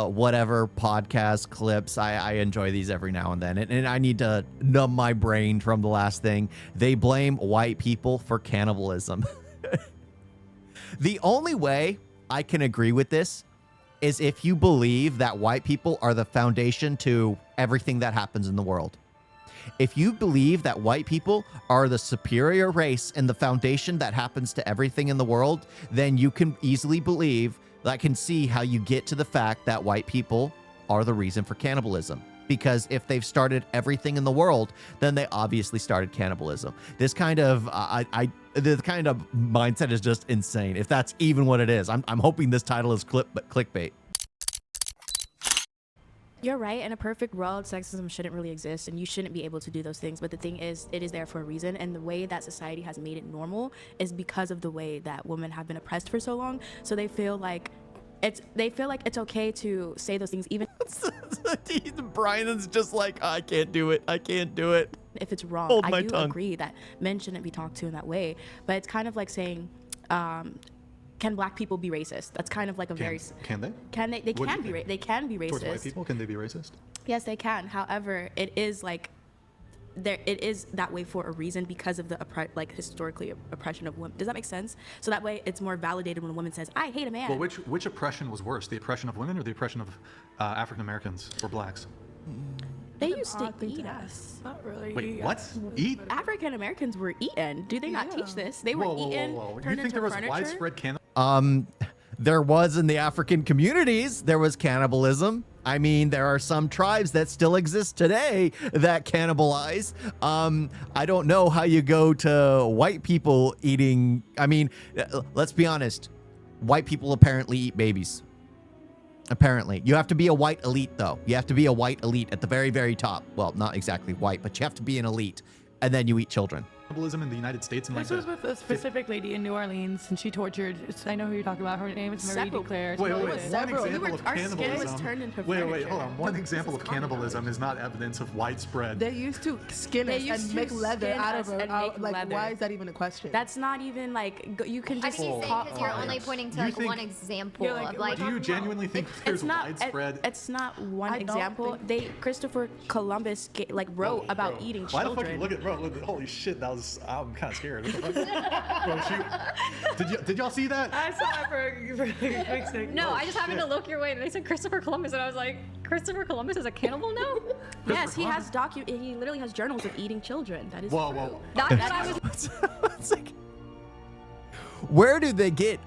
whatever podcast clips. I enjoy these every now and then, and I need to numb my brain from the last thing. They blame white people for cannibalism. The only way I can agree with this is if you believe that white people are the foundation to everything that happens in the world. If you believe that white people are the superior race and the foundation that happens to everything in the world, then you can easily believe, I can see how you get to the fact that white people are the reason for cannibalism. Because if they've started everything in the world, then they obviously started cannibalism. This kind of this kind of mindset is just insane. If that's even what it is, I'm hoping this title is clickbait. You're right. In a perfect world, sexism shouldn't really exist, and you shouldn't be able to do those things. But the thing is, it is there for a reason, and the way that society has made it normal is because of the way that women have been oppressed for so long. So they feel like it's okay to say those things, even Brian's just like, I can't do it. I can't do it. If it's wrong. Hold I my do tongue. agree that men shouldn't be talked to in that way, but it's kind of like saying, can black people be racist? That's kind of like a Can they? They can be racist. Towards white people, can they be racist? Yes, they can. However, it is like it is that way for a reason because of the historically oppression of women. Does that make sense? So that way it's more validated when a woman says, I hate a man. Well, which oppression was worse, the oppression of women or the oppression of African Americans or blacks? They used to eat us. Not really. Wait, what? Eat? African Americans were eaten. Do they not teach this? They were eaten. You Turned think into there was furniture? widespread cannibalism? There was in the African communities, there was cannibalism. I mean, there are some tribes that still exist today that cannibalize. I don't know how you go to white people eating. I mean, let's be honest. White people apparently eat babies. Apparently. You have to be a white elite, though. You have to be a white elite at the very, very top. Well, not exactly white, but you have to be an elite. And then you eat children. Cannibalism in the United States and This was with a specific lady in New Orleans, and she tortured. I know who you're talking about. Her name is Marie Declare. Wait. One Several. example of Our skin was cannibalism. turned into Wait, furniture. hold on. One example of cannibalism is not evidence of widespread. They used to skin us and make leather out of her. Like, why is that even a question? That's not even like you can How just. can you say because you're only pointing to like one example of like? Do you genuinely think there's widespread? It's not one example. Christopher Columbus wrote about eating Why children. the fuck you look at bro? Holy shit, I'm kind of scared. What the fuck? Bro, did y'all see that? I saw it for a quick second. No, I just happened to look your way and they said Christopher Columbus and I was like, Christopher Columbus is a cannibal now? Yes, he has he literally has journals of eating children. That is true. Whoa. That I was. It's like, where do they get?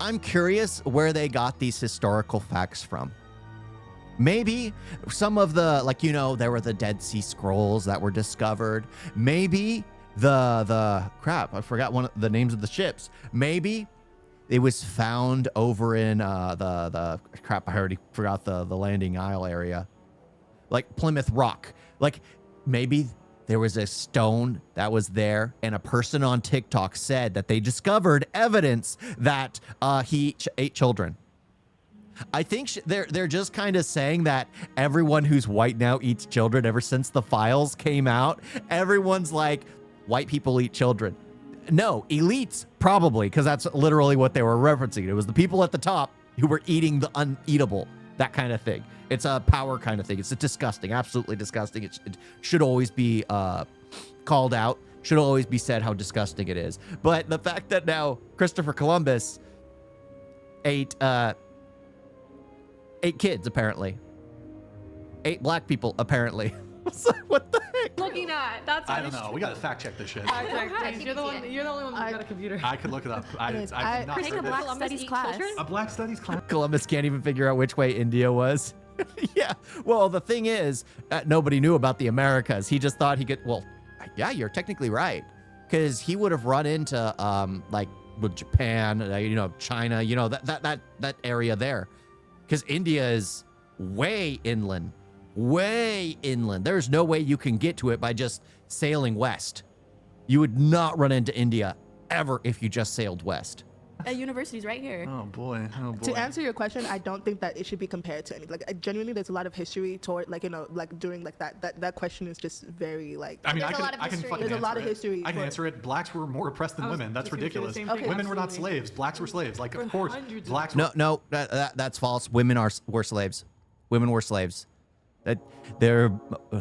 I'm curious where they got these historical facts from. Maybe some of the, there were the Dead Sea Scrolls that were discovered. Maybe the crap, I forgot one of the names of the ships. Maybe it was found over in the crap, I already forgot the landing isle area. Like Plymouth Rock. Like maybe there was a stone that was there and a person on TikTok said that they discovered evidence that he ate children. I think they're just kind of saying that everyone who's white now eats children. Ever since the files came out, everyone's like, white people eat children. No, elites probably, because that's literally what they were referencing. It was the people at the top who were eating the uneatable, that kind of thing. It's a power kind of thing. It's disgusting, absolutely disgusting. It should always be called out, should always be said how disgusting it is. But the fact that now Christopher Columbus ate kids, apparently. 8 black people, apparently. What the heck? Looking at that's. I don't know. We gotta fact check this shit. You're the only one who's got a computer. I could look it up. I did not Take a black studies class. A black studies class. Columbus can't even figure out which way India was. Yeah. Well, the thing is, nobody knew about the Americas. He just thought he could. Well, yeah, you're technically right, because he would have run into with Japan, China, that area there, because India is way inland. Way inland. There's no way you can get to it by just sailing west. You would not run into India ever if you just sailed west. University's right here. Oh boy. To answer your question, I don't think that it should be compared to any. Genuinely, there's a lot of history toward, during that question is just very I mean, I can fucking There's a lot of history. I can answer it. Blacks were more oppressed than women. That's ridiculous. Okay. Women were not slaves. Blacks were slaves. Of course, blacks. No, that's false. Women were slaves. Women were slaves. That there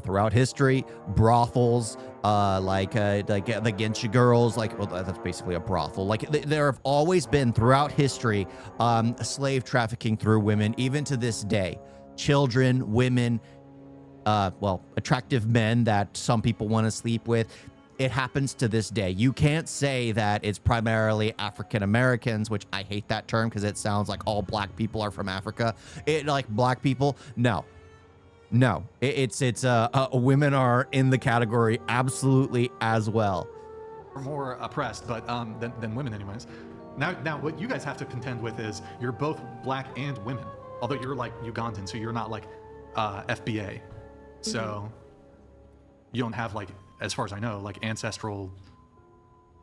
throughout history, brothels, like the Gensha girls, like, well, that's basically a brothel. Like there have always been throughout history, slave trafficking through women, even to this day. Children, women, well, attractive men that some people want to sleep with. It happens to this day. You can't say that it's primarily African Americans, which I hate that term because it sounds like all black people are from Africa. Like black people, no. It's women are in the category absolutely as well. We're more oppressed, but than women, anyways. Now, what you guys have to contend with is you're both black and women. Although you're like Ugandan, so you're not like FBA. So you don't have like, as far as I know, like ancestral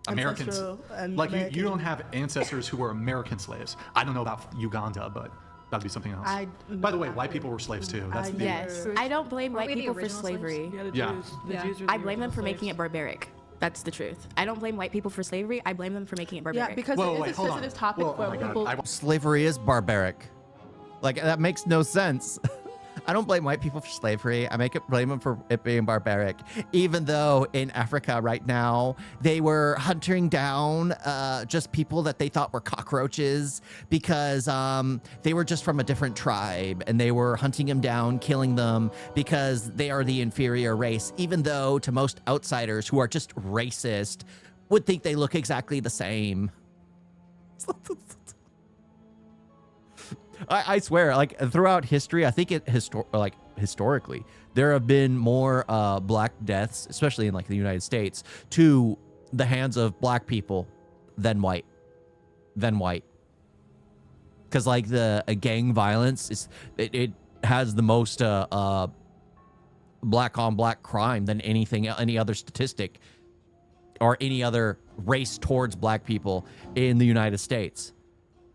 Americans. Like you don't have ancestors who were American slaves. I don't know about Uganda, but that'd be something else. By the way, white people were slaves too. That's the Yes, I don't blame white we the people for original slavery. Yeah. I blame them for making it barbaric. That's the truth. I don't blame white people for slavery. I blame them for making it barbaric. Yeah, because Whoa, it wait, is a hold on. sensitive topic Whoa, for oh my God. people. Slavery is barbaric. Like, that makes no sense. I don't blame white people for slavery. I blame them for it being barbaric. Even though in Africa right now, they were hunting down just people that they thought were cockroaches because they were just from a different tribe, and they were hunting them down, killing them because they are the inferior race, even though to most outsiders who are just racist would think they look exactly the same. I swear, like throughout history, I think historically, there have been more black deaths, especially in like the United States, to the hands of black people than white. Because like the gang violence it has the most black on black crime than any other statistic or any other race towards black people in the United States.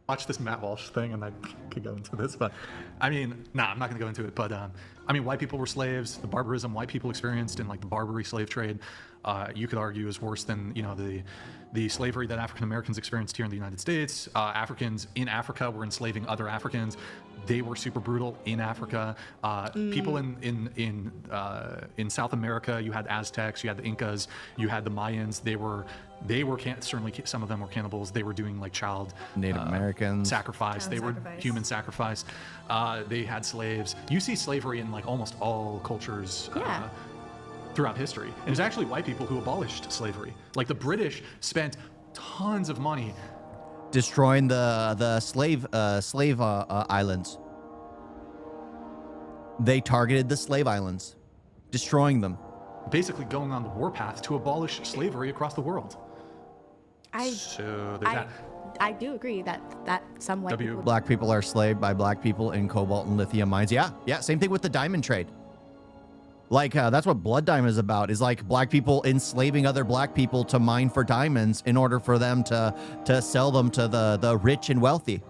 Watch this Matt Walsh thing, and I could go into this, but I mean, I'm not gonna go into it. But I mean, white people were slaves. The barbarism white people experienced in like the Barbary slave trade, you could argue is worse than the slavery that African Americans experienced here in the United States. Africans in Africa were enslaving other Africans. They were super brutal in Africa. People in South America, you had Aztecs, you had the Incas, you had the Mayans. They were certainly, some of them were cannibals. They were doing like child Native Americans sacrifice. Child They were sacrifice. human sacrifice. They had slaves. You see slavery in like almost all cultures. Yeah. Throughout history. And it's actually white people who abolished slavery. Like the British spent tons of money destroying the slave islands. They targeted the slave islands, destroying them. basically going on the warpath to abolish slavery across the world. I So there's that. I do agree that some white people. Black people are slaved by black people in cobalt and lithium mines. Yeah, same thing with the diamond trade. Like, that's what Blood Diamond is about, is like black people enslaving other black people to mine for diamonds in order for them to sell them to the rich and wealthy.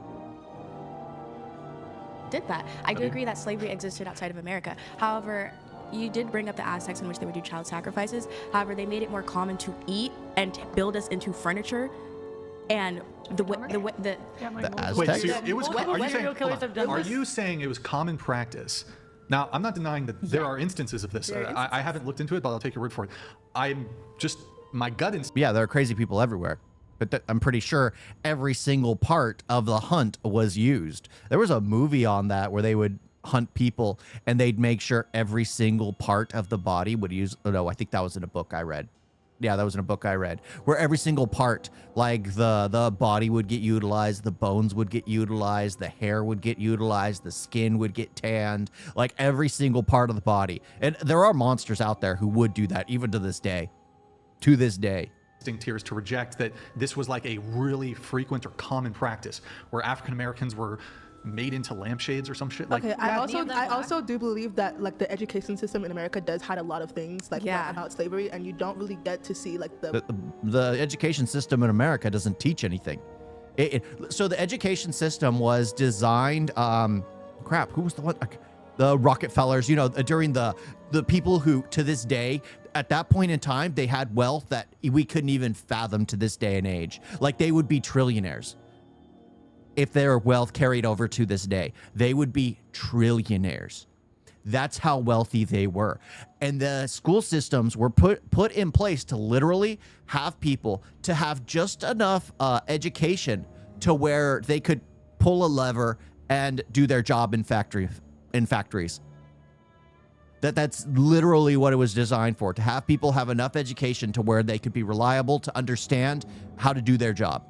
Did that. I do agree that slavery existed outside of America. However, you did bring up the Aztecs in which they would do child sacrifices. However, they made it more common to eat and build us into furniture. And the Yeah, my The mom- Aztecs? Wait, so it was. What Are you saying? serial killers hold on. have done Are this? you saying it was common practice? Now, I'm not denying that there are instances of this. There are I haven't looked into it, but I'll take your word for it. I'm just my gut instinct. Yeah, there are crazy people everywhere. But I'm pretty sure every single part of the hunt was used. There was a movie on that where they would hunt people and they'd make sure every single part of the body would use. Oh, no, I think that was in a book I read. Yeah, that was in a book I read, where every single part, like the body would get utilized, the bones would get utilized, the hair would get utilized, the skin would get tanned, like every single part of the body. And there are monsters out there who would do that even to this day. To this day. Here is to reject that this was like a really frequent or common practice where African Americans were made into lampshades or some shit. Like, Okay, I of them black? also do believe that like the education system in America does hide a lot of things like Yeah. about slavery, and you don't really get to see like The education system in America doesn't teach anything. So the education system was designed, who was the one? The Rockefellers, during the people who, to this day, at that point in time, they had wealth that we couldn't even fathom to this day and age. Like, they would be trillionaires. if their wealth carried over to this day. They would be trillionaires. That's how wealthy they were. And the school systems were put in place to literally have people to have just enough education to where they could pull a lever and do their job in factories. That's literally what it was designed for, to have people have enough education to where they could be reliable to understand how to do their job.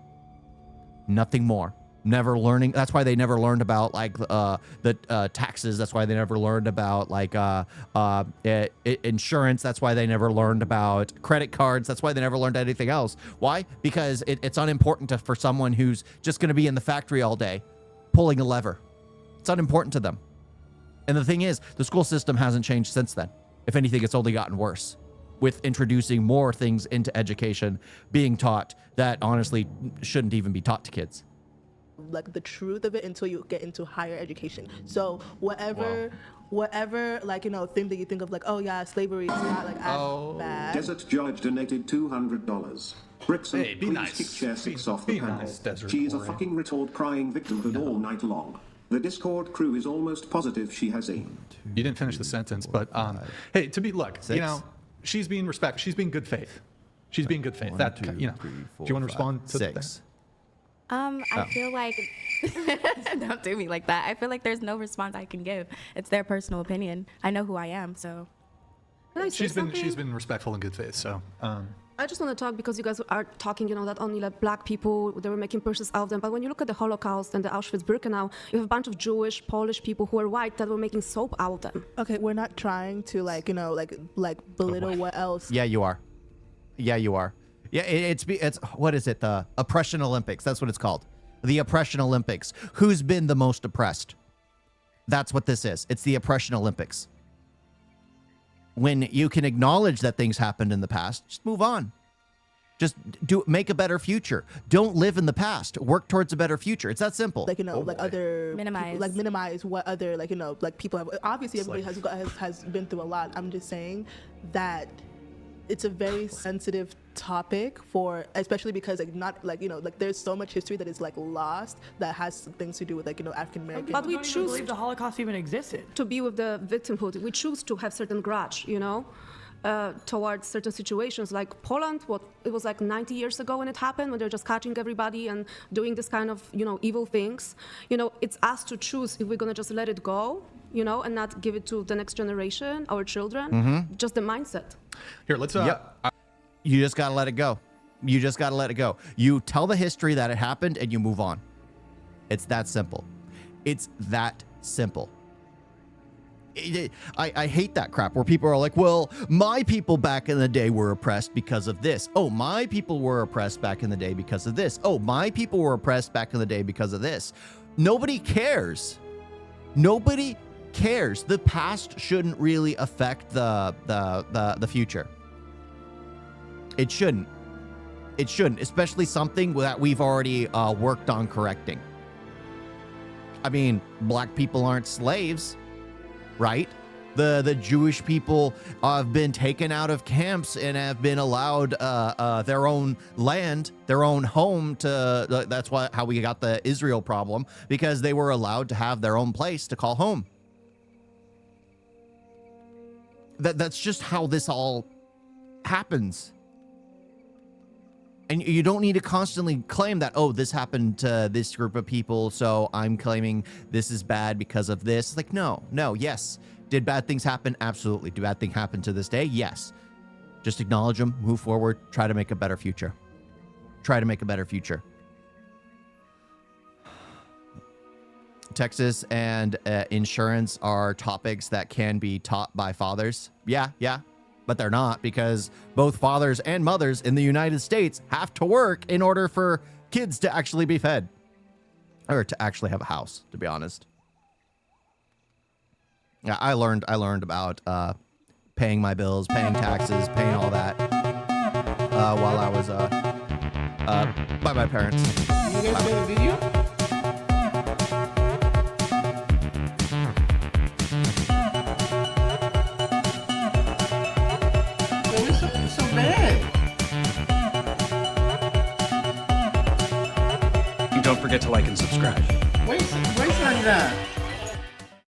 Nothing more. Never learning. That's why they never learned about like the taxes. That's why they never learned about like insurance. That's why they never learned about credit cards. That's why they never learned anything else. Why? Because it's unimportant for someone who's just going to be in the factory all day pulling a lever. It's unimportant to them. And the thing is, the school system hasn't changed since then. If anything, it's only gotten worse with introducing more things into education being taught that honestly shouldn't even be taught to kids. Like the truth of it until you get into higher education. So whatever like, you know, thing that you think of like, oh yeah, slavery is not like as bad. Desert George donated $200. Bricks and Hey, be please nice. kick chair 6 off the Be panel. nice, Desert She is a Boy. fucking retard crying victimhood all night long. The Discord crew is almost positive she has aimed. You didn't finish the sentence, but hey, to be look, you know, she's being respectful. She's being good faith. She's being good faith. That you know. Do you want to respond to six? I feel like don't do me like that. I feel like there's no response I can give. It's their personal opinion. I know who I am, so. Can I say She's something? been respectful and good faith. So I just want to talk because you guys are talking, you know, that only like black people, they were making purses out of them. But when you look at the Holocaust and the Auschwitz-Birkenau, you have a bunch of Jewish, Polish people who are white that were making soap out of them. Okay, we're not trying to like, you know, like belittle what else. Yeah, you are. Yeah, you are. Yeah, it's what is it? The Oppression Olympics. That's what it's called. The Oppression Olympics. Who's been the most oppressed? That's what this is. It's the Oppression Olympics. When you can acknowledge that things happened in the past, just move on. Just make a better future. Don't live in the past. Work towards a better future. It's that simple. Like, you know, like other Minimize. people, like minimize what other, like, you know, like people have. Obviously, everybody has been through a lot. I'm just saying that it's a very sensitive topic for, especially because like not like, you know, like there's so much history that is like lost that has things to do with like, you know, African American. But we don't even choose believe the Holocaust even existed. to be with the victimhood. We choose to have certain grudge, you know, towards certain situations. Like Poland, it was like 90 years ago when it happened, when they're just catching everybody and doing this kind of, you know, evil things. You know, it's us to choose if we're gonna just let it go, you know, and not give it to the next generation, our children. Just the mindset. here, let's You just gotta let it go. You just gotta let it go. You tell the history that it happened and you move on. It's that simple. It's that simple. I hate that crap where people are like, well, my people back in the day were oppressed because of this. Oh, my people were oppressed back in the day because of this. Oh, my people were oppressed back in the day because of this. Nobody cares. Nobody cares. The past shouldn't really affect the future. It shouldn't. It shouldn't, especially something that we've already worked on correcting. I mean, black people aren't slaves, right? The Jewish people have been taken out of camps and have been allowed their own land, their own home to. That's how we got the Israel problem, because they were allowed to have their own place to call home. That's just how this all happens. And you don't need to constantly claim that, oh, this happened to this group of people, so I'm claiming this is bad because of this. Like, no, yes. Did bad things happen? Absolutely. Do bad things happen to this day? Yes. Just acknowledge them, move forward, try to make a better future. Try to make a better future. Texas and insurance are topics that can be taught by fathers. Yeah. But they're not, because both fathers and mothers in the United States have to work in order for kids to actually be fed, or to actually have a house, to be honest. Yeah, I learned about paying my bills, paying taxes, paying all that while I was by my parents. You guys made a video? So bad. And don't forget forget to like and subscribe. Wait, wait,